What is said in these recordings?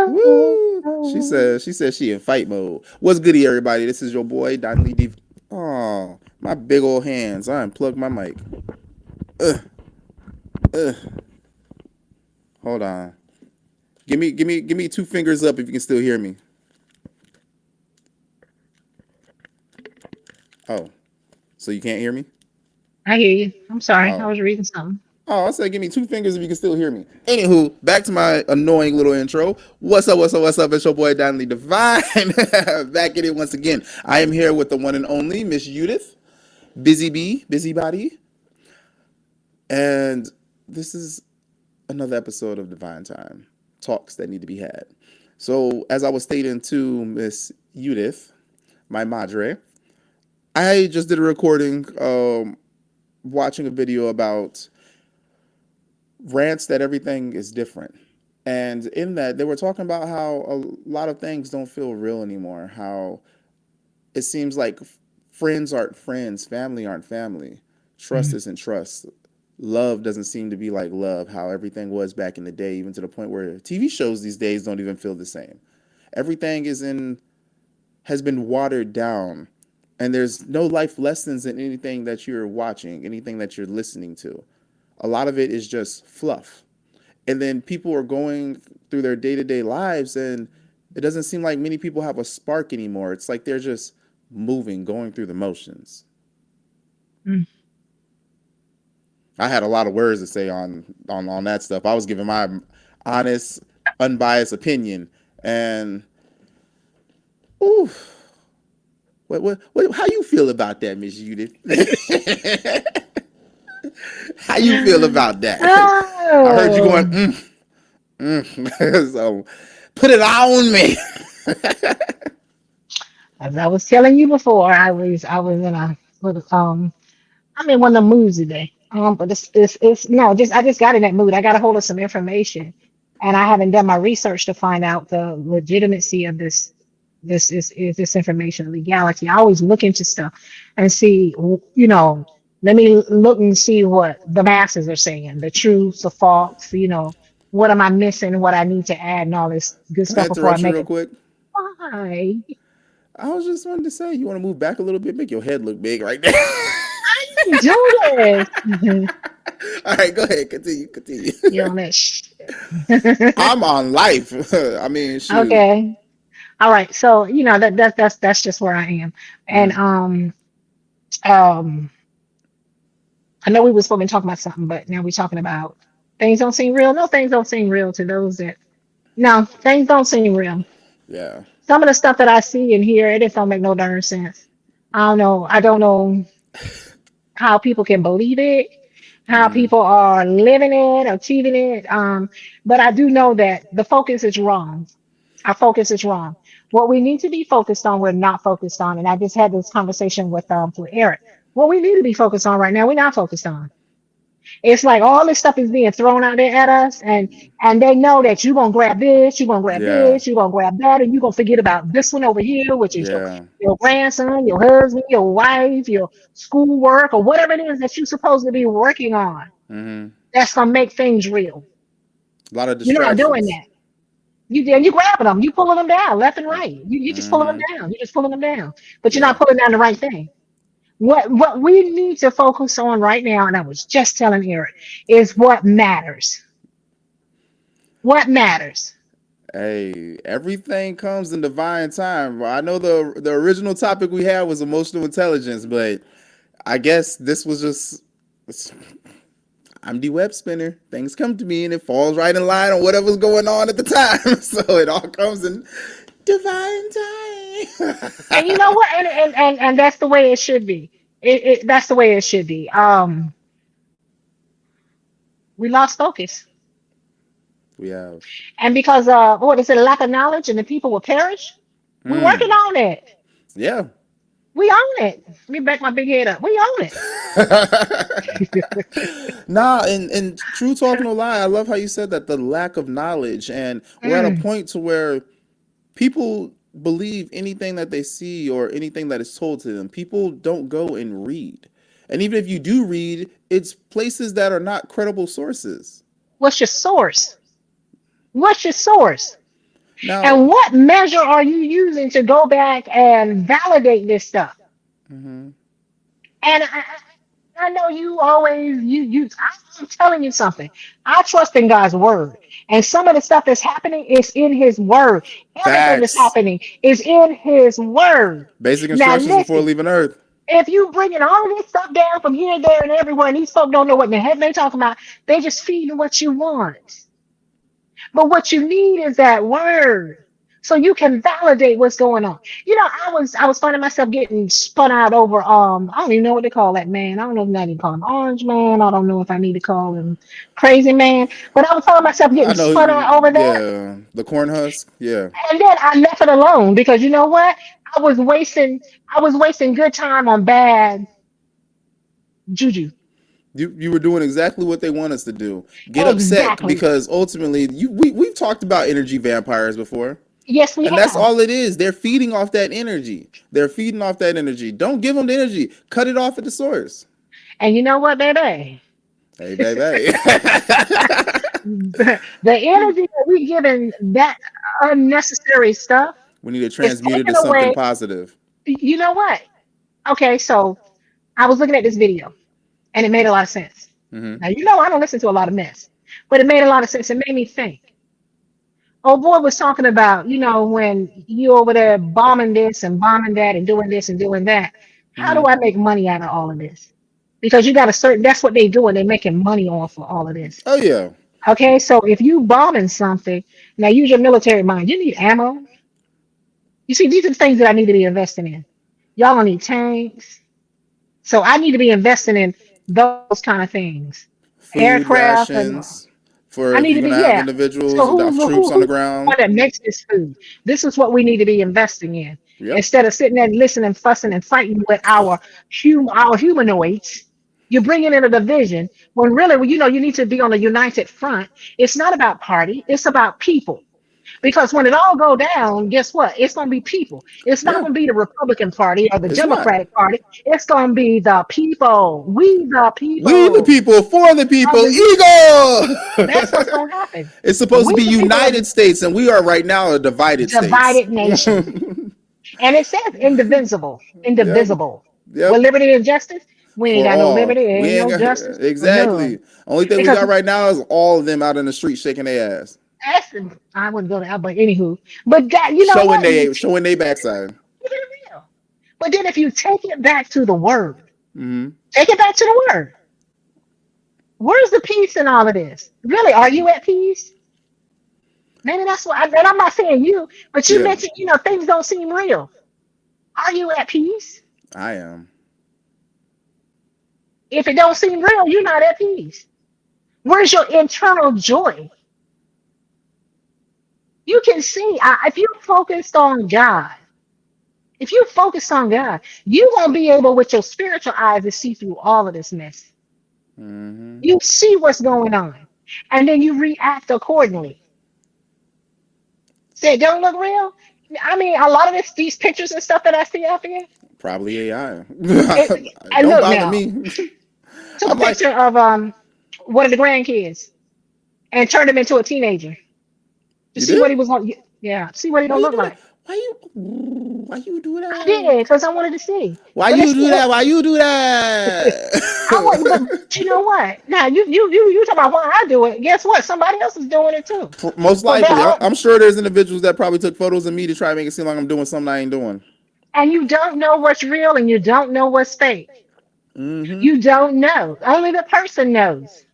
Woo! She said she in fight mode. What's goody, everybody? This is your boy Danli Divine. Oh, my big old hands. I unplugged my mic. Ugh, ugh. Hold on. Give me two fingers up if you can still hear me. Oh, so you can't hear me? I hear you. I'm sorry. I Oh. was reading something. Oh, I said give me two fingers if you can still hear me. Anywho, back to my annoying little intro. What's up, what's up, what's up? It's your boy Danli Divine. Back at it once again. I am here with the one and only Miss Eudith, busybody. And this is another episode of Divine Time. Talks that need to be had. So as I was stating to Miss Eudith, my madre, I just did a recording watching a video about rants that everything is different. And in that, they were talking about how a lot of things don't feel real anymore. How it seems like friends aren't friends, family aren't family, trust Mm. isn't trust. Love doesn't seem to be like love, how everything was back in the day, even to the point where TV shows these days don't even feel the same. Everything has been watered down, and there's no life lessons in anything that you're watching, anything that you're listening to. A lot of it is just fluff. And then people are going through their day-to-day lives, and it doesn't seem like many people have a spark anymore. It's like they're just moving, going through the motions. Mm. I had a lot of words to say on that stuff. I was giving my honest, unbiased opinion, and ooh, what how you feel about that, Miss Judith? How you feel about that? I heard you going, Oh, so put it on me. as I was telling you before, I was in a with I'm in one of the moods today. But it's no, just I just got in that mood. I got a hold of some information, and I haven't done my research to find out the legitimacy of this this information, legality. I always look into stuff and see, let me look and see what the masses are saying, the truths, the false, what am I missing, what I need to add, and all this good Can I stuff before I interrupt you make real it. quick? Why? I was just wanting to say, you want to move back a little bit, make your head look big right there. Do this. All right, go ahead, continue. You on that shit. I'm on life. I mean, shoot. Okay. All right. So, that's just where I am. And Mm-hmm. um I know we were supposed to be talking about something, but now we're talking about things don't seem real. No, things don't seem real to those that no, things don't seem real. Yeah. Some of the stuff that I see and hear, it just don't make no darn sense. I don't know. I don't know how people can believe it, how Mm-hmm. people are living it, achieving it. But I do know that the focus is wrong. Our focus is wrong. What we need to be focused on, we're not focused on. And I just had this conversation with Eric. What we need to be focused on right now, we're not focused on. It's like all this stuff is being thrown out there at us, and they know that you're gonna grab this, you're gonna grab Yeah. this, you're gonna grab that, and you're gonna forget about this one over here, which is Yeah. your grandson, your husband, your wife, your schoolwork, or whatever it is that you're supposed to be working on. Mm-hmm. That's gonna make things real. A lot of You're not doing distractions. that. You grabbing them, you pulling them down left and right. You just pulling them Mm-hmm. down. You're just pulling them down, but you're Yeah. not pulling down the right thing. What we need to focus on right now, and I was just telling Eric, is what matters. What matters? Hey, everything comes in divine time. Well, I know the original topic we had was emotional intelligence, but I guess this was just I'm the web spinner. Things come to me and it falls right in line on whatever's going on at the time. So it all comes in divine And you time. know what? And that's the way it should be. That's the way it should be. We lost focus, We have. and because what is it? Lack of knowledge, and the people will perish. We're working Hmm. on it. Yeah. We own it. Let me back my big head up. We own it. Nah, and true talk no lie. I love how you said that the lack of knowledge, and we're at a Mm. point to where people believe anything that they see or anything that is told to them. People don't go and read, and even if you do read, it's places that are not credible sources. What's your source? What's your source? Now, And what measure are you using to go back and validate this stuff? hmm And I know you always I'm telling you something. I trust in God's word. And some of the stuff that's happening is in his word. Everything that's facts. happening is in his word. Basic Now instructions before listen, leaving Earth. if you bringing all of this stuff down from here, there, and everywhere, and these folk don't know what in the heck they talking about, they just feeding what you want. But what you need is that word. So you can validate what's going on. You know, I was finding myself getting spun out over I don't even know what to call that man. I don't know if I need to call him orange man. I don't know if I need to call him crazy man. But I was finding myself I getting know. spun out over that. Yeah, the corn husk. Yeah, And then I left it alone because you know what? I was wasting I was wasting good time on bad juju. you were doing exactly what they want us to do. Get upset Exactly. because ultimately, we've talked about energy vampires before. Yes, we And that's have. all it is. They're feeding off that energy. They're feeding off that energy. Don't give them the energy. Cut it off at the source. And you know what, baby? Hey, baby. The energy that we giving that unnecessary stuff We need to is transmute it taken to something away. positive. You know what? Okay, so I was looking at this video and it made a lot of sense. Hmm Now, you know, I don't listen to a lot of mess, but it made a lot of sense. It made me think. Oh, boy was talking about, when you over there bombing this and bombing that and doing this and doing that. How hmm do I make money out of all of this? Because you got a certain, that's what they doing. They're making money off of all of this. Oh, yeah. Okay, so if you bombing something, now use your military mind. You need ammo. You see, these are the things that I need to be investing in. Y'all gonna need tanks. So I need to be investing in those kind of things. Food Aircraft and rations for I if need you're to going be, to have yeah. So individuals, who's troops on the who's the one ground. that makes this food? This is what we need to be investing in. Yep. Instead of sitting there and listening, fussing, and fighting with our humanoids, you're bringing in a division when really, well, you need to be on a united front. It's not about party, it's about people. Because when it all go down, guess what? It's going to be people. It's not Yeah. going to be the Republican Party or the It's not. Democratic Party. It's going to be the people. We the We the people people for the of people. the That's what's Eagle. going to happen. It's supposed to We be the people of United the States, and we are right now a divided states. divided nation. And it says indivisible, Yep. indivisible. With Yep. liberty and justice, we ain't For got no all. liberty, We ain't ain't no got justice for none. exactly. Only thing we Because got right now is all of them out in the street shaking their ass, that's, I wouldn't go there, but anywho. But God, you know showing what? they showing they backside. Keep it real. But then if you take it back to the word, Hmm take it back to the word. Where's the peace in all of this? Really, are you at peace? Maybe that's what, and I'm not saying you, but you Yeah, mentioned, things don't seem real. Are you at peace? I am. If it don't seem real, you're not at peace. Where's your internal joy? You can see, if you focused on God, if you focused on God, you won't be able with your spiritual eyes to see through all of this mess. Hmm You see what's going on, and then you react accordingly. Say, it don't look real. I mean, a lot of these pictures and stuff that I see out there. Probably AI. And Don't look bother now, me. took a I'm like, picture of one of the grandkids and turned him into a teenager to you see did? what he was going. Yeah, see what he Why gonna you look do that? like. Why you do I did that? because I wanted to see. Why But you listen, do that? Why you do I want. But that? you know what? Now you talk about why I do it. Guess what? Somebody else is doing it too. Most So likely, that I'm sure there's individuals that probably took photos of me to try to make it seem like I'm doing something I ain't doing. and you don't know what's real and you don't know what's fake. Hmm You don't know. Only the person knows.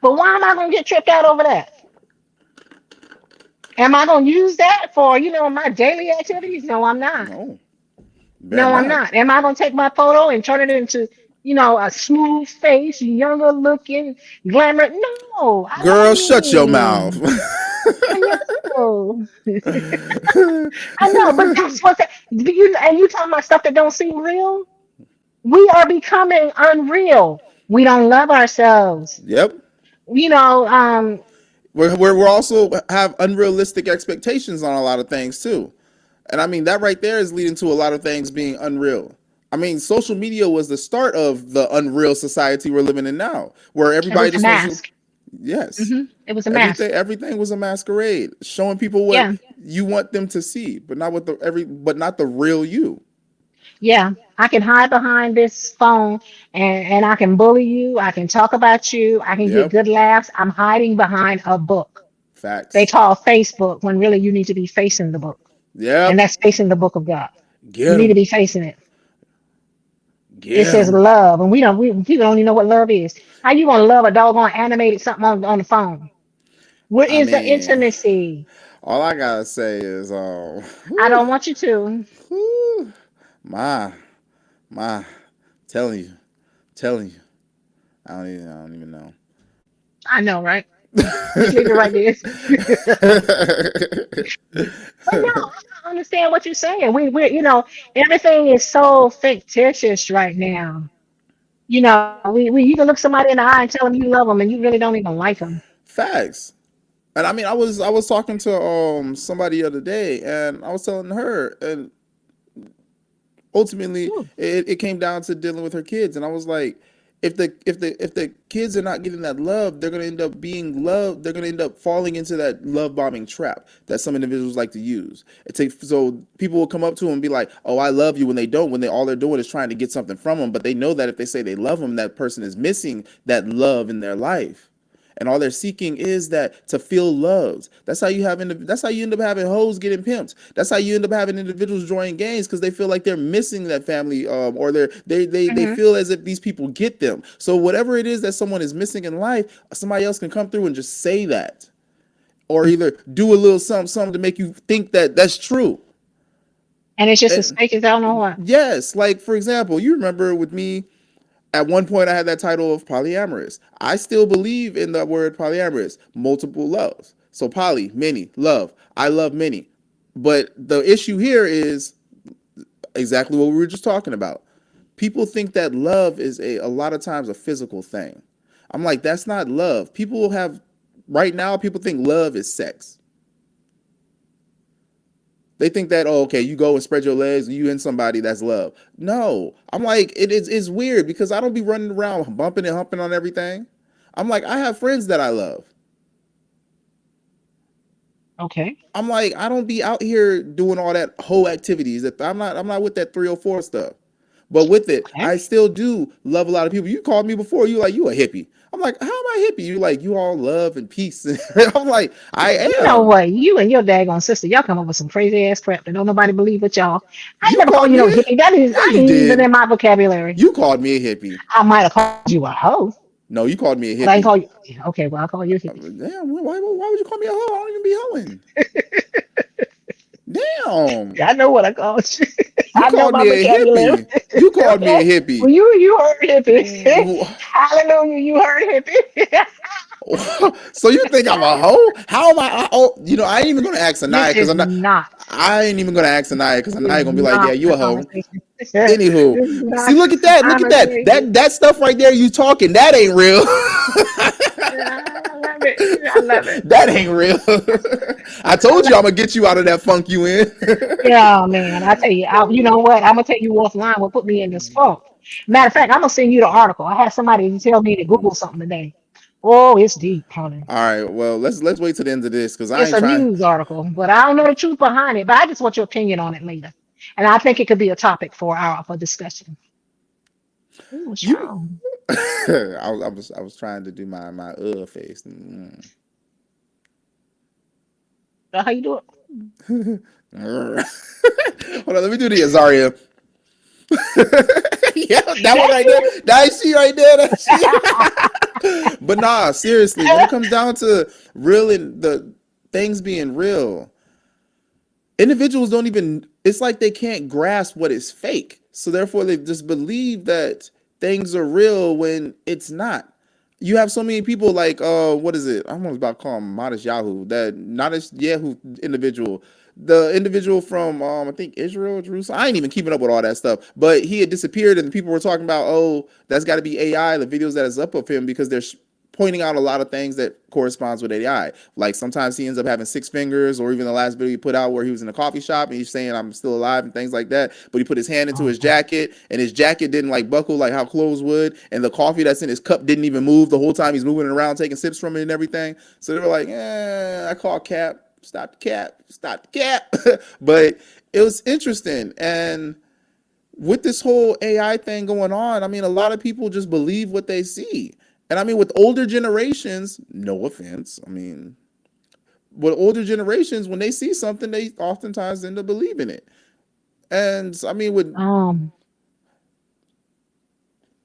But why am I gonna get tripped out over that? Am I gonna use that for my daily activities? No, I'm not. No, better No, I'm not. not. Am I gonna take my photo and turn it into a smooth face, younger looking, glamour? No, I Girl, shut your mouth. don't. I know. I know, but that's what and you talking about stuff that don't seem real. We are becoming unreal. We don't love ourselves. Yep. You know, um, We're also have unrealistic expectations on a lot of things too. And I mean, that right there is leading to a lot of things being unreal. I mean, social media was the start of the unreal society we're living in now, where it everybody was a just wants to, mask. Yes. It was a mask. Everything was a masquerade, showing people what Yeah, you want them to see, but not what but not the real you. yeah. I can hide behind this phone and I can bully you. I can talk about you. I can get Yep. good laughs. I'm hiding behind a book. They Facts. call Facebook when really you need to be facing the book. And Yep. that's facing the book of God. You Get need to them. be facing it. It Get says them. love, and we people don't even know what love is. How you gonna love a doggone animated something on the phone? Where I is the mean, intimacy? all I gotta say is, I whew, don't want you to. whew, my, my, telling you, telling you. I don't even know. I know, right? Just leave it right there. But no, I don't understand what you're saying. Everything is so fictitious right now. We you can look somebody in the eye and tell them you love them, and you really don't even like them. Facts. And I mean, I was talking to somebody the other day, and I was telling her, and ultimately it came down to dealing with her kids, and I was like, if the kids are not getting that love, they're gonna end up being loved. They're gonna end up falling into that love bombing trap that some individuals like to use. It takes so people will come up to them and be like, "Oh, I love you," when they don't. When they all they're doing is trying to get something from them, but they know that if they say they love them, that person is missing that love in their life. And all they're seeking is that to feel loved. That's how you end up having hoes getting pimped. That's how you end up having individuals joining gangs because they feel like they're missing that family, or they Hmm. feel as if these people get them. So whatever it is that someone is missing in life, somebody else can come through and just say that, or either do a little something to make you think that that's true. And it's just as And fake as I don't know what. yes, like for example, you remember with me at one point I had that title of polyamorous. I still believe in the word polyamorous, multiple loves. So poly, many, love. I love many. But the issue here is exactly what we were just talking about. People think that love is a lot of times a physical thing. I'm like, that's not love. People have right now, people think love is sex. They think that, oh, okay, you go and spread your legs and you in somebody, that's love. No. I'm like, it's weird because I don't be running around bumping and humping on everything. I'm like, I have friends that I love. Okay. I'm like, I don't be out here doing all that whole activities. I'm not with that 304 stuff. But with it, Okay. I still do love a lot of people. You called me before, you like, you a hippie. I'm like, how am I hippie? You like, you all love and peace. I'm like, I You know am. what? You and your daggone sister, y'all come up with some crazy ass crap that don't nobody believe but y'all. I ain't You never called called you me no a hippie. That is, Yeah, I you ain't even did. in my vocabulary. You called me a hippie. I might have called you a hoe, No, you called me a but I ain't hippie. call you. Okay, well, I'll call you a hippie. Damn, why would you call me a hoe? I don't even be hoeing. Damn. Yeah, I know what I called you. You I know called my me a vocabulary. hippie. You called me Okay. a hippie. Well, you heard hippie. Hallelujah, you heard hippie. So you think I'm a hoe? How am I? Oh, I ain't even gonna ask Anaya This because is I'm not. not. I ain't even gonna ask Anaya because This Anaya is gonna be like, yeah, not you a a hoe. conversation. This Anywho, is see, not look at a that, look at that, conversation. that stuff right there. You talking? That ain't real. I love it. I love it. That ain't real. I I told love you I'm gonna get you out of that funk you in. Yeah, man. I tell you, you know what? I'm gonna take you offline. What put me in this funk? Matter of fact, I'm gonna send you the article. I had somebody tell me to Google something today. Oh, it's deep, honey. All right, well let's wait to the end of this because I It's ain't a trying. news article, but I don't know the truth behind it. But I just want your opinion on it later, and I think it could be a topic for discussion. Ooh, what's You, wrong? I was trying to do my face. How you do it? Hold on, let me do the Azaria. Yeah, that one That's right there. That she right there. That she. But nah, seriously, when it it. comes down to real and the things being real, individuals don't even. It's like they can't grasp what is fake, so therefore they just believe that things are real when it's not. You have so many people like what is it? I'm almost about to call him Modest Yahoo. That not as Yahoo individual. The individual from I think Israel, Jerusalem. I ain't even keeping up with all that stuff. But he had disappeared and people were talking about, oh, that's gotta be AI, the videos that is up of him because they're pointing out a lot of things that corresponds with AI. Like sometimes he ends up having six fingers, or even the last video he put out where he was in a coffee shop and he's saying I'm still alive and things like that. But he put his hand into Oh, his jacket and his jacket didn't like buckle like how clothes would, and the coffee that's in his cup didn't even move the whole time he's moving it around taking sips from it and everything. So they were like, I call cap, stop the cap, stop the cap. But it was interesting. And with this whole AI thing going on, I mean, a lot of people just believe what they see. And I mean, with older generations, no offense, I mean, with older generations, when they see something, they oftentimes end up believing it. And I mean, with um,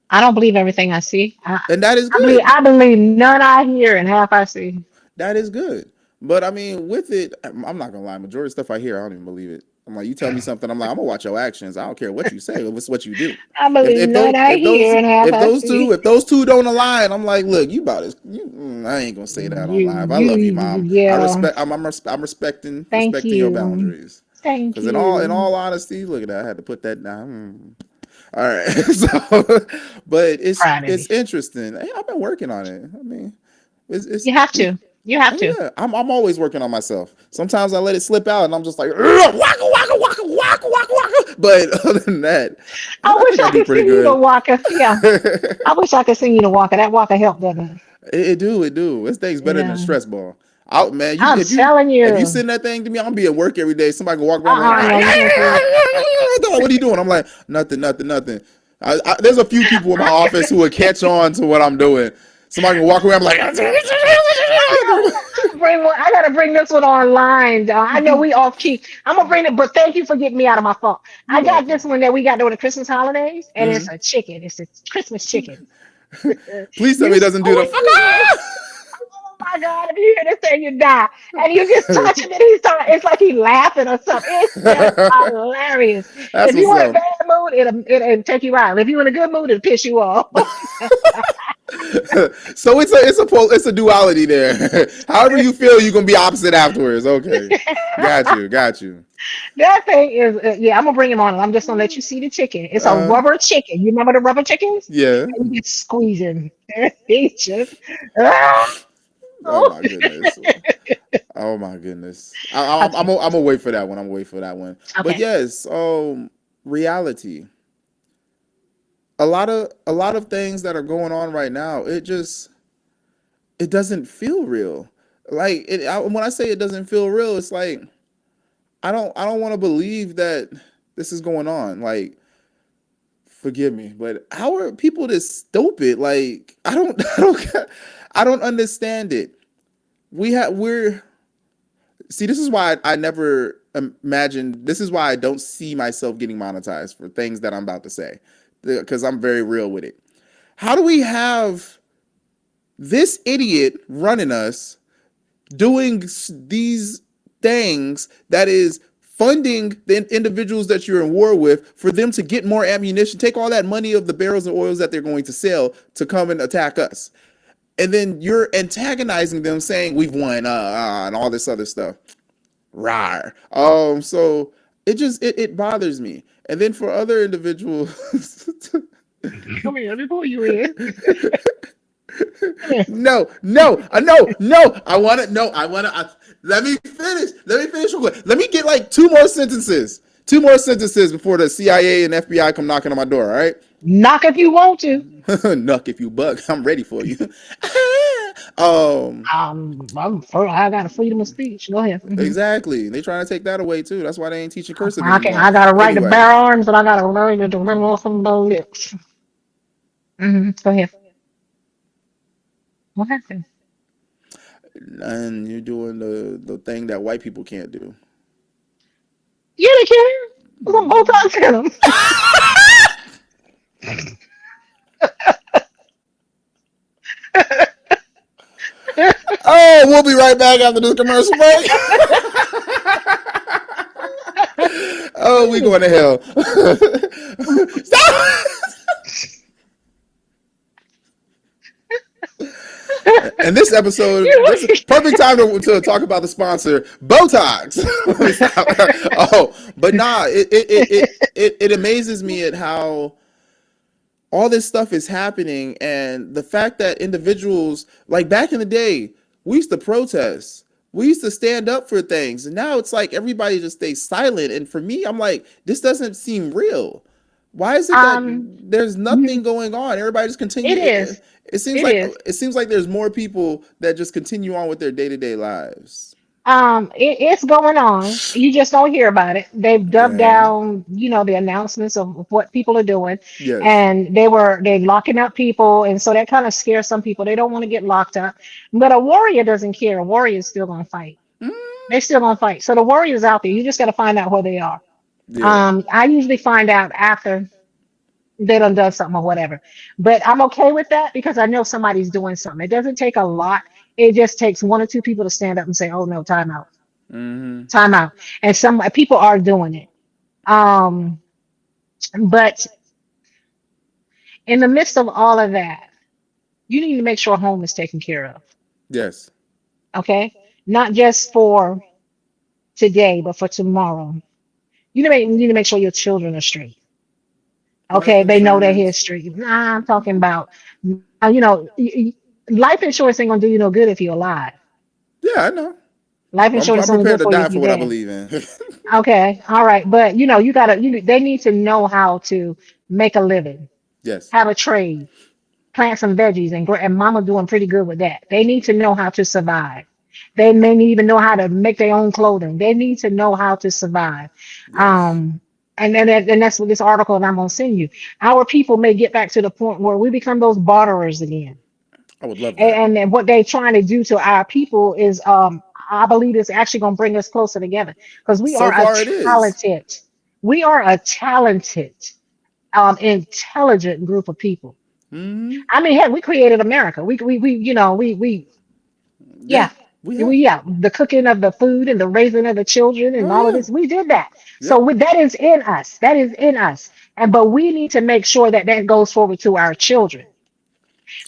I don't believe everything I see. and that is I believe good. I believe none I hear and half I see. That is good. But I mean, with it, I'm not gonna lie. Majority of stuff I hear, I don't even believe it. I'm like, you tell me something, I'm like, I'm gonna watch your actions. I don't care what you say. It's what you do. I If believe if none those I if those hear and half if I those two see. if those two don't align, I'm like, look, you about as I ain't gonna say that on live. I love you, mom. I Yeah. respect. I'm Thank respecting your you. boundaries. Thank Because in all you. honesty, look at that. I had to put that down. All right. So, but Proud of you. it's interesting. Hey, I've been working on it. I mean, it's You have to. You have to. oh yeah, I'm always working on myself. Sometimes I let it slip out, and I'm just like waka waka waka waka waka waka. But other than that, I I wish think I I do could pretty sing you the good. Walker. Yeah. I wish I could sing you the Walker. That Walker helped, doesn't it? It do. This thing's better than a Yeah. stress ball. Out man, you I'm telling if you you. send that thing to me, I'm gonna be at work every day. Somebody can walk around like, No, you can't do it. what are you doing? I'm like, nothing, nothing, nothing. There's a few people in my office who would catch on to what I'm doing. Somebody can walk around like, I gotta bring this one online. I know we off key. I'm gonna bring it, but thank you for getting me out of my phone. you're I got this welcome. one that we got during the Christmas holidays, and it's Mhm. a chicken. It's a Christmas chicken. Please tell me You it doesn't do the fuck squeeze. Oh my God, if you hear this thing, you die. And you just touch him and he's talking, it's like he's laughing or something. It's just hilarious. That's If you what's want a up. bad mood, it'll take you out. If you're in a good mood, it'll piss you off. So it's a duality there. However you feel, you're gonna be opposite afterwards. Okay, got you. That thing is, yeah, I'm gonna bring him on. I'm just gonna let you see the chicken. It's a Uh, rubber chicken. You remember the rubber chickens? yeah. And you just squeeze him. He just, ah! Oh my goodness. Oh my goodness. Okay, I'm gonna wait for that one. I'm gonna wait for that one. But okay. yes, reality. A lot of things that are going on right now. It doesn't feel real. Like when I say it doesn't feel real, it's like I don't want to believe that this is going on. Like forgive me, but how are people this stupid? Like I don't understand it. We're see, this is why I never imagined. This is why I don't see myself getting monetized for things that I'm about to say, because I'm very real with it. How do we have this idiot running us doing these things that is funding the individuals that you're in war with for them to get more ammunition, take all that money of the barrels of oils that they're going to sell to come and attack us, and then you're antagonizing them saying we've won and all this other stuff. Rar. So it bothers me. And then for other individuals, Come here, let me pull you in. Come here. no. I want to no. I want to. Let me finish. Let me finish real quick. Let me get like two more sentences. Two more sentences before the CIA and FBI come knocking on my door. All right. Knock if you want to. Nuck if you buck. I'm ready for you. um. I got a freedom of speech. Go ahead. Exactly. They trying to take that away too. That's why they ain't teaching cursive I can. anymore. I got a right to Anyway, bear arms, and I got to learn to deliver off from the lips. Go ahead. What happened? and you're doing the thing that white people can't do. Yeah, they can. There's a bow tie in them. Oh, we'll be right back after this commercial break. Oh, we going to hell. Stop! And this episode, this is perfect time to talk about the sponsor, Botox. Oh, but nah, it amazes me at how all this stuff is happening, and the fact that individuals, like back in the day, we used to protest, we used to stand up for things, and now it's like everybody just stays silent. And for me, I'm like, this doesn't seem real. Why is it that Um, there's mhm, nothing going on? Everybody just continue. it It, is. it seems It like is. there's more people that just continue on with their day to day lives. It's going on. You just don't hear about it. They've dubbed Yeah. down, the announcements of what people are doing, Yes. and they're locking up people, and so that kind of scares some people. They don't want to get locked up, but a warrior doesn't care. A warrior is still gonna fight. Mm, They're still gonna fight. So the warriors out there, you just got to find out where they are. yeah. I usually find out after they done something or whatever. But I'm okay with that because I know somebody's doing something. It doesn't take a lot. It just takes one or two people to stand up and say, "Oh no, time out, Hmm. time out." And some people are doing it. Um, but in the midst of all of that, you need to make sure home is taken care of. Yes. Okay, not just for today, but for tomorrow. You need to make sure your children are straight. Life Okay, they know their insurance. history. Nah, I'm talking about, life insurance ain't gonna do you no good if you're alive. Yeah, I know. Life insurance I'm is only prepared good to for you die if for you're what I dead. believe in. Okay, all right, but they need to know how to make a living, Yes. have a trade, plant some veggies, and mama doing pretty good with that. They need to know how to survive. They may need even know how to make their own clothing. They need to know how to survive. Yes. Um, and that's what this article that I'm gonna send you. Our people may get back to the point where we become those barterers again. I would love that. And what they're trying to do to our people is, I believe it's actually going to bring us closer together because So far, it is. we are a talented, intelligent group of people. Hmm. I mean, heck, we created America. Yeah, Yeah, we have. the cooking of the food and the raising of the children and Oh all of yeah. this, we did that. So Yep. that is in us. That is in us. But we need to make sure that that goes forward to our children.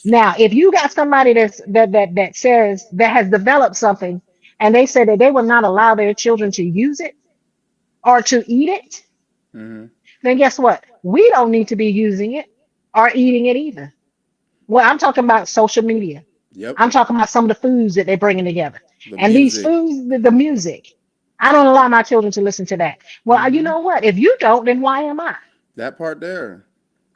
Now, if you got somebody that says that has developed something and they say that they will not allow their children to use it or to eat it, Hmm. then guess what? We don't need to be using it or eating it either. Well, I'm talking about social media. Yep. I'm talking about some of the foods that they're bringing together. The And these music. foods, the music, I don't allow my children to listen to that. Well, you Hmm. know what? If you don't, then why am I? That part there.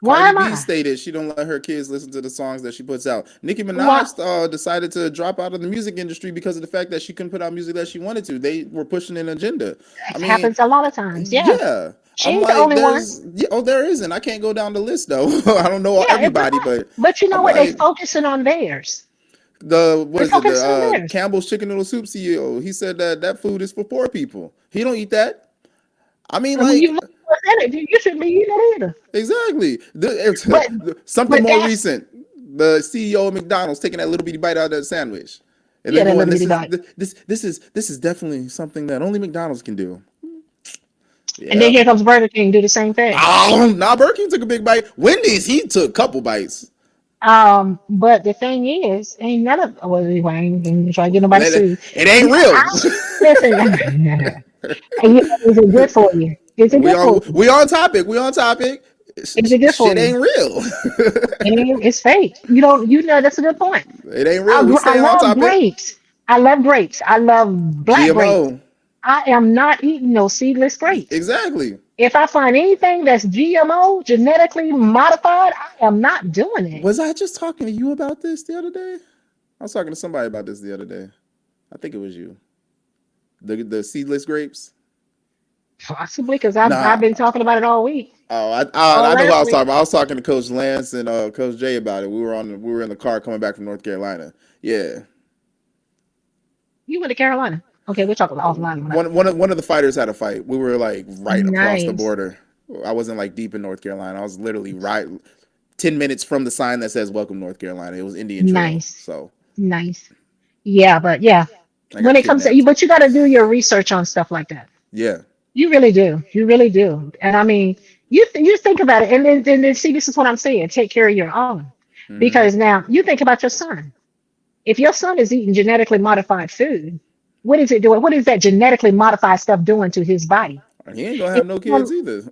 Why Cardi am B I? stated she don't let her kids listen to the songs that she puts out. Nicki Why? Minaj decided to drop out of the music industry because of the fact that she couldn't put out music that she wanted to. They were pushing an agenda. I It mean, happens a lot of times. Yeah. yeah. She I'm ain't the like, only one. there's, yeah, oh, there isn't. I can't go down the list though. I don't know Yeah, but everybody, but but you know I'm what? They like, focusing on theirs. what They is it? The focusing on theirs. Campbell's Chicken Noodle Soup CEO. He said that that food is for poor people. He don't eat that. I mean, And when you like, look what's in it, you shouldn't be eating it either. exactly. But Something but more that's recent. The CEO of McDonald's taking that little bitty bite out of that sandwich, and yeah, then that going, little "This bitty is bite. this is definitely something that only McDonald's can do." And then Yeah. here comes Burger King, do the same thing. Oh, nah, Burger King took a big bite. Wendy's, he took a couple bites. But the thing is, ain't none of well, anyway, I ain't gonna try to get nobody sued. It ain't Yeah, real. listen. And is it good for you? Is it we good for on you? we on topic. We on topic. Is it good for Shit you? ain't real. It's fake. You don't. That's a good point. It ain't real. We I staying on love topic. grapes. I love grapes. I love black grapes. GMO. I am not eating no seedless grapes. Exactly. If I find anything that's GMO, genetically modified, I am not doing it. Was I just talking to you about this the other day? I was talking to somebody about this the other day. I think it was you. The seedless grapes. Possibly because I've Nah. been talking about it all week, Oh, all I know who I last was week. talking about. I was talking to Coach Lance and Coach Jay about it. We were in the car coming back from North Carolina. Yeah. You went to Carolina. Okay, we're talking offline. One of the fighters had a fight. We were like right across the Nice, border. I wasn't like deep in North Carolina. I was literally right 10 minutes from the sign that says "Welcome North Carolina." It was Indian Trail. nice, So nice. Yeah, but yeah, I when got it comes to you, kidnapped. but you got to do your research on stuff like that. Yeah. You really do. You really do. And I mean, you think about it, and then see, this is what I'm saying. Take care of your own, Mm-hmm. because now you think about your son. If your son is eating genetically modified food, what is it doing? What is that genetically modified stuff doing to his body? He ain't gonna If have no you kids either.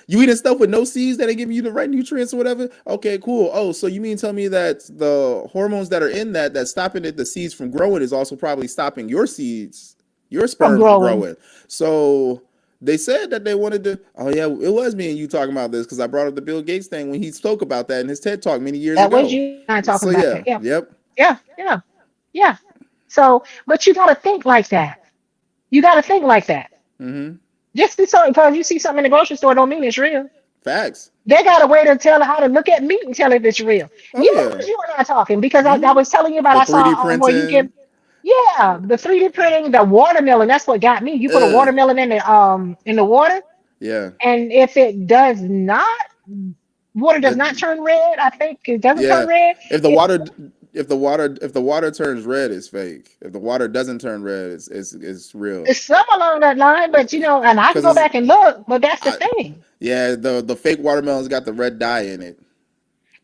You eating stuff with no seeds that ain't giving you the right nutrients or whatever. Okay, cool. Oh, so you mean tell me that the hormones that are in that's stopping the seeds from growing is also probably stopping your seeds, your from sperm from growing. growing. So they said that they wanted to. Oh yeah, it was me and you talking about this because I brought up the Bill Gates thing when he spoke about that in his TED talk many years That was ago. you and I talking So about that. yeah, Yeah, yep. yeah, yeah, yeah. So, but you got to think like that. You got to think like that. Mm-hmm. Just because you see something in the grocery store don't mean it's real. Facts. They got a way to tell how to look at meat and tell if it's real. Oh Yeah, it yeah. was you and I talking because I Mm-hmm. was telling you about The I 3D saw where you get printing. yeah the 3D printing the watermelon. That's what got me. You put a Uh, watermelon in the water, yeah. and if it does not water does That not turn red. I think it doesn't turn Yeah. red. If the It, water if the water turns red, it's fake. If the water doesn't turn red, it's real. it's some along that line, but and I can Cause go back and look. But that's the I thing. yeah, the fake watermelon's got the red dye in it.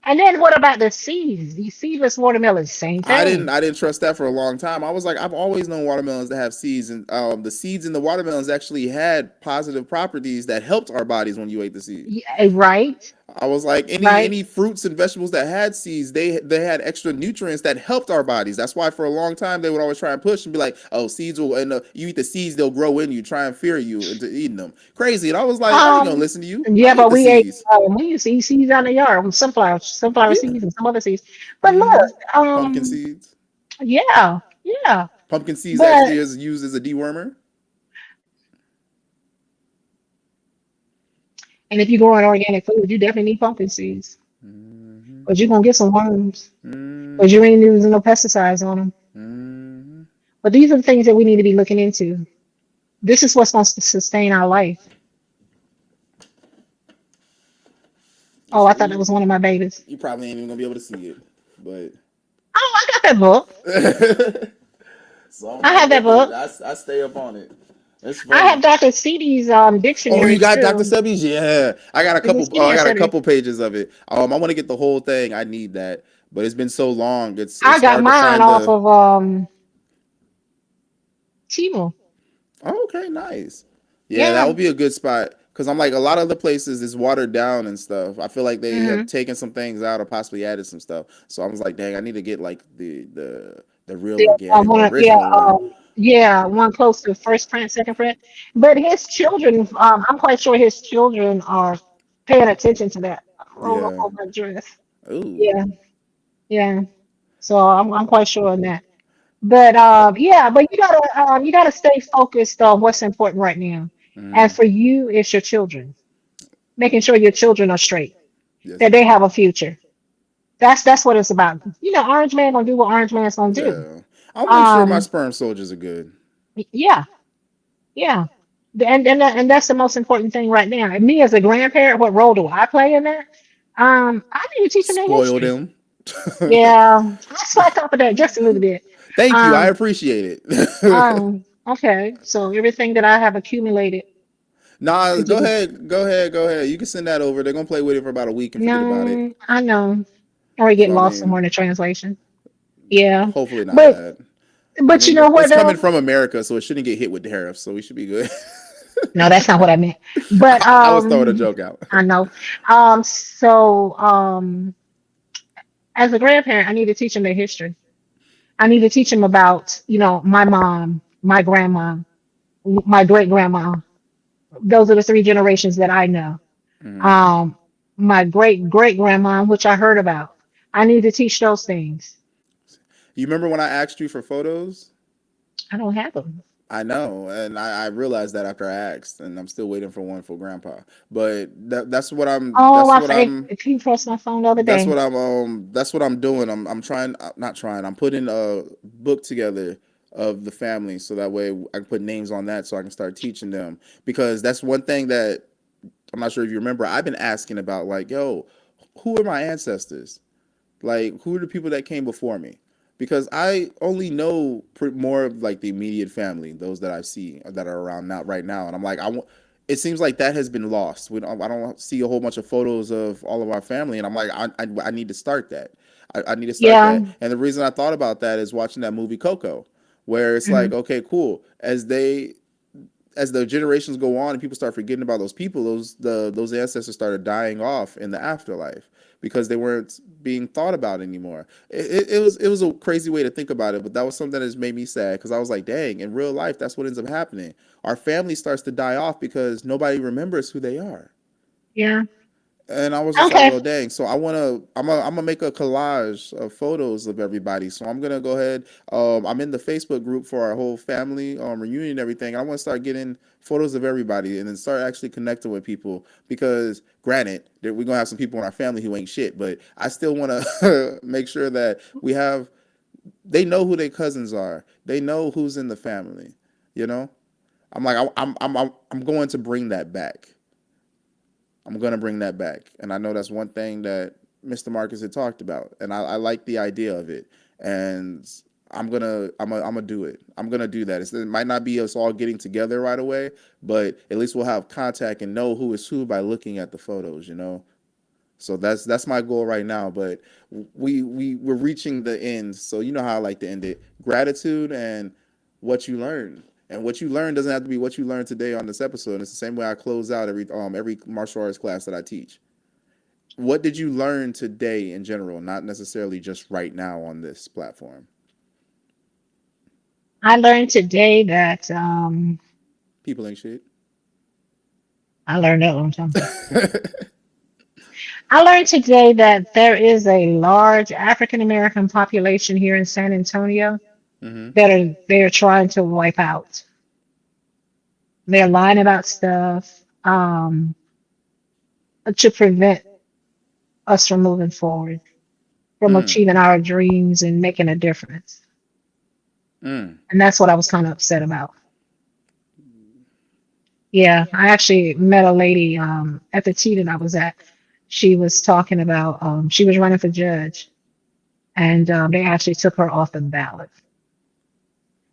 And then what about the seeds? These seedless watermelons, same thing. I didn't trust that for a long time. I was like, I've always known watermelons to have seeds, and the seeds in the watermelons actually had positive properties that helped our bodies when you ate the seed. Yeah, right, I was like, right. any fruits and vegetables that had seeds, they had extra nutrients that helped our bodies. That's why for a long time they would always try and push and be like, oh, seeds will and you eat the seeds, they'll grow in you, try and fear you into eating them. Crazy. And I was like, I ain't gonna Um, listen to you. yeah, I ate but the seeds. we used to eat seeds out in the yard, with sunflower Yeah. seeds and some other seeds. But Mm-hmm. look, Pumpkin seeds. yeah, yeah. Pumpkin seeds actually But is used as a dewormer. and if you grow an organic food, you definitely need pumpkin seeds, Mm-hmm. but you're gonna get some worms, because you Mm-hmm. ain't using no pesticides on them. Mm-hmm. But these are the things that we need to be looking into. This is what's going to sustain our life. Oh, I thought that was one of my babies. You probably ain't even gonna be able to see it, but Oh, I got that book. so I'm I like, have that okay, book. I stay up on it. It's I have funny. Dr. Seeley's Oh, you dictionary got Dr. too. Sebi's? Yeah, I got a couple. His Oh, I kidney got a center. couple pages of it. I want to get the whole thing. I need that, but it's been so long. I It's got hard to mine find off the. of Timo. Oh, okay, nice. Yeah, that Yeah. would be a good spot because I'm like a lot of the places is watered down and stuff. I feel like they have hmm taken some things out or possibly added some stuff. So I was like, dang, I need to get like the real Yeah, organic or original one. one close to first print, second print. But his children, I'm quite sure his children are paying attention to that. Roll up Yeah. on my dress. Ooh. Yeah, yeah. So I'm quite sure on that. But yeah, but you gotta stay focused on what's important right now. And Mm, for you, it's your children. Making sure your children are straight, yes, that they ma'am. have a future. That's what it's about. Orange Man gonna do what Orange Man's gonna do. Yeah. I'll make sure my Um, sperm soldiers are good. yeah, yeah. And that's the most important thing right now. And me as a grandparent, what role do I play in that? I need to teach them their Spoil history. them. Yeah, I slack off of that just a little bit. Thank you. I Um, appreciate it. okay. So everything that I have accumulated Nah, into the go ahead. You can send that over. They're gonna play with it for about a week and forget about it. no, I know. Or get So I lost somewhere mean, in the translation. Yeah. hopefully not But that. I but you mean, know what it's coming though? from America, so it shouldn't get hit with tariffs. So we should be good. No, that's not what I meant. But I was throwing a joke out. I know. So as a grandparent, I need to teach them their history. I need to teach them about, my mom, my grandma, my great grandma. Those are the three generations that I know. Mhm. Um, my great great grandma, which I heard about. I need to teach those things. You remember when I asked you for photos? I don't have them. I know, and I realized that after I asked, and I'm still waiting for one for Grandpa. But Oh, if you pressed my phone the other day. that's what I'm doing. I'm trying, not trying. I'm putting a book together of the family, so that way I can put names on that, so I can start teaching them. Because that's one thing that I'm not sure if you remember. I've been asking about, like, yo, who are my ancestors? Like, who are the people that came before me? Because I only know more of like the immediate family, those that I see that are around now, right now, and I'm like, I want. It seems like that has been lost. I don't see a whole bunch of photos of all of our family, and I'm like, I need to start that. I need to start Yeah. that. And the reason I thought about that is watching that movie Coco, where it's like, hmm okay, cool. as the generations go on and people start forgetting about those people, those ancestors started dying off in the afterlife because they weren't being thought about anymore. It was a crazy way to think about it, but that was something that has made me sad because I was like, dang, in real life, that's what ends up happening. Our family starts to die off because nobody remembers who they are. Yeah. And I was just like, Okay. well, dang. So I'm gonna make a collage of photos of everybody. So I'm gonna go ahead. I'm in the Facebook group for our whole family reunion and everything. And I want to start getting photos of everybody and then start actually connecting with people. Because granted, we're gonna have some people in our family who ain't shit, but I still want to make sure that we have. They know who their cousins are. They know who's in the family. You know, I'm like, I'm going to bring that back. I'm gonna bring that back, and I know that's one thing that Mr. Marcus had talked about, and I like the idea of it, and I'm gonna do it. I'm gonna do that. It might not be us all getting together right away, but at least we'll have contact and know who is who by looking at the photos. So that's my goal right now. But we're reaching the end. So you know how I like to end it: gratitude and what you learn. And what you learn doesn't have to be what you learned today on this episode. It's the same way I close out every martial arts class that I teach. What did you learn today in general, not necessarily just right now on this platform? I learned today that People ain't shit. I learned that one time. I learned today that there is a large African American population here in San Antonio Mm-hmm. that are they're trying to wipe out. They're lying about stuff to prevent us from moving forward, from Mm. achieving our dreams and making a difference. Mm. And that's what I was kind of upset about. Yeah, I actually met a lady at the tea that I was at. She was talking about she was running for judge, and they actually took her off the ballot.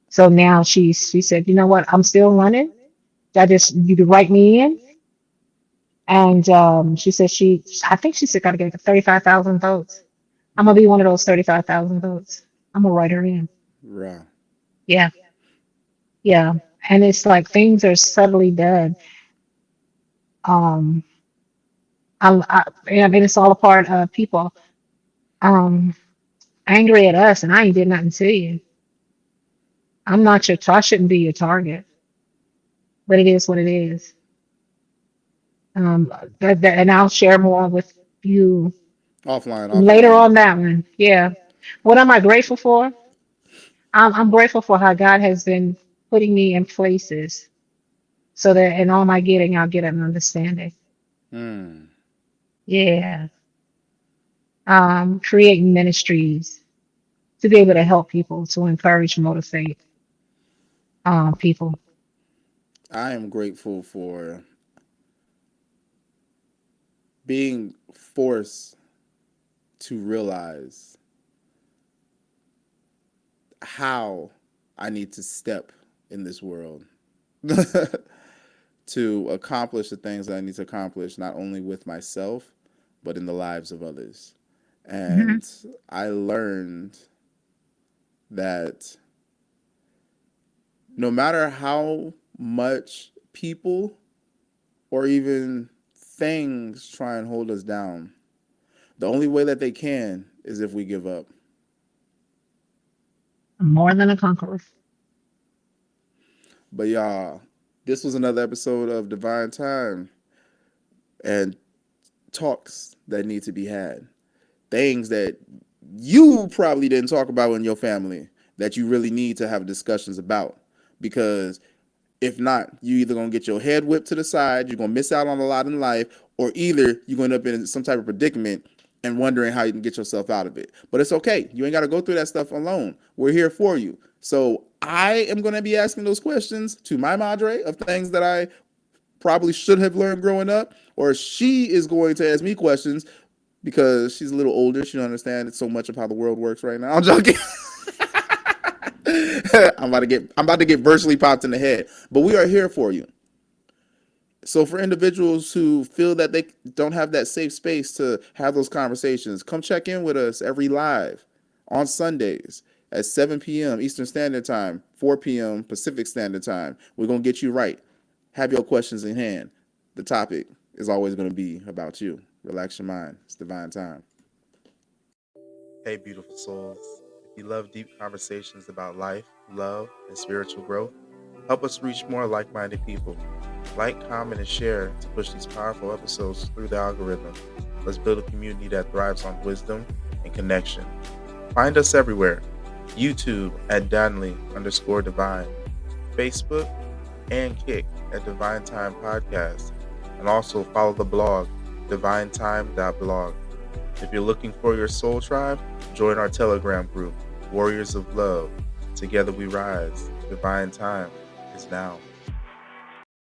So now she said, you know what, I'm still running. I just you could write me in. And she said I think she said got to get 35,000 votes. I'm gonna be one of those 35,000 votes. I'm gonna write her in. Raw. Yeah, yeah. And it's like things are subtly done. Um, I mean, it's all a part of people um angry at us, and I ain't did nothing to you. I'm not I shouldn't be your target, but it is what it is. Um, and I'll share more with you Offline, later offline. on that one. Yeah. What am I grateful for? I'm grateful for how God has been putting me in places so that in all my getting, I'll get an understanding. Mm. Yeah. Creating ministries to be able to help people, to encourage, motivate people. I am grateful for being forced to realize how I need to step in this world to accomplish the things that I need to accomplish, not only with myself, but in the lives of others. Hmm. And I learned that no matter how much people or even things try and hold us down, the only way that they can is if we give up. More than a conqueror. But y'all, this was another episode of Divine Time and talks that need to be had. Things that you probably didn't talk about in your family that you really need to have discussions about. Because if not, you either gonna get your head whipped to the side, you're gonna miss out on a lot in life, or either you're gonna end up in some type of predicament and wondering how you can get yourself out of it. But it's okay. You ain't gotta go through that stuff alone. We're here for you. So I am gonna be asking those questions to my madre of things that I probably should have learned growing up, or she is going to ask me questions because she's a little older. She don't understand so much of how the world works right now. I'm joking. I'm about to get virtually popped in the head. But we are here for you. So for individuals who feel that they don't have that safe space to have those conversations, come check in with us every live on Sundays at 7 p.m. Eastern Standard Time, 4 p.m. Pacific Standard Time. We're going to get you right. Have your questions in hand. The topic is always going to be about you. Relax your mind. It's divine time. Hey, beautiful souls. If you love deep conversations about life, love, and spiritual growth, help us reach more like minded people. Like, comment, and share to push these powerful episodes through the algorithm. Let's build a community that thrives on wisdom and connection. Find us everywhere. YouTube at Danli_Divine, Facebook and Kick at Divine Time Podcast, and also follow the blog, divinetime.blog. If you're looking for your soul tribe, join our Telegram group, Warriors of Love. Together we rise. Divine time is now.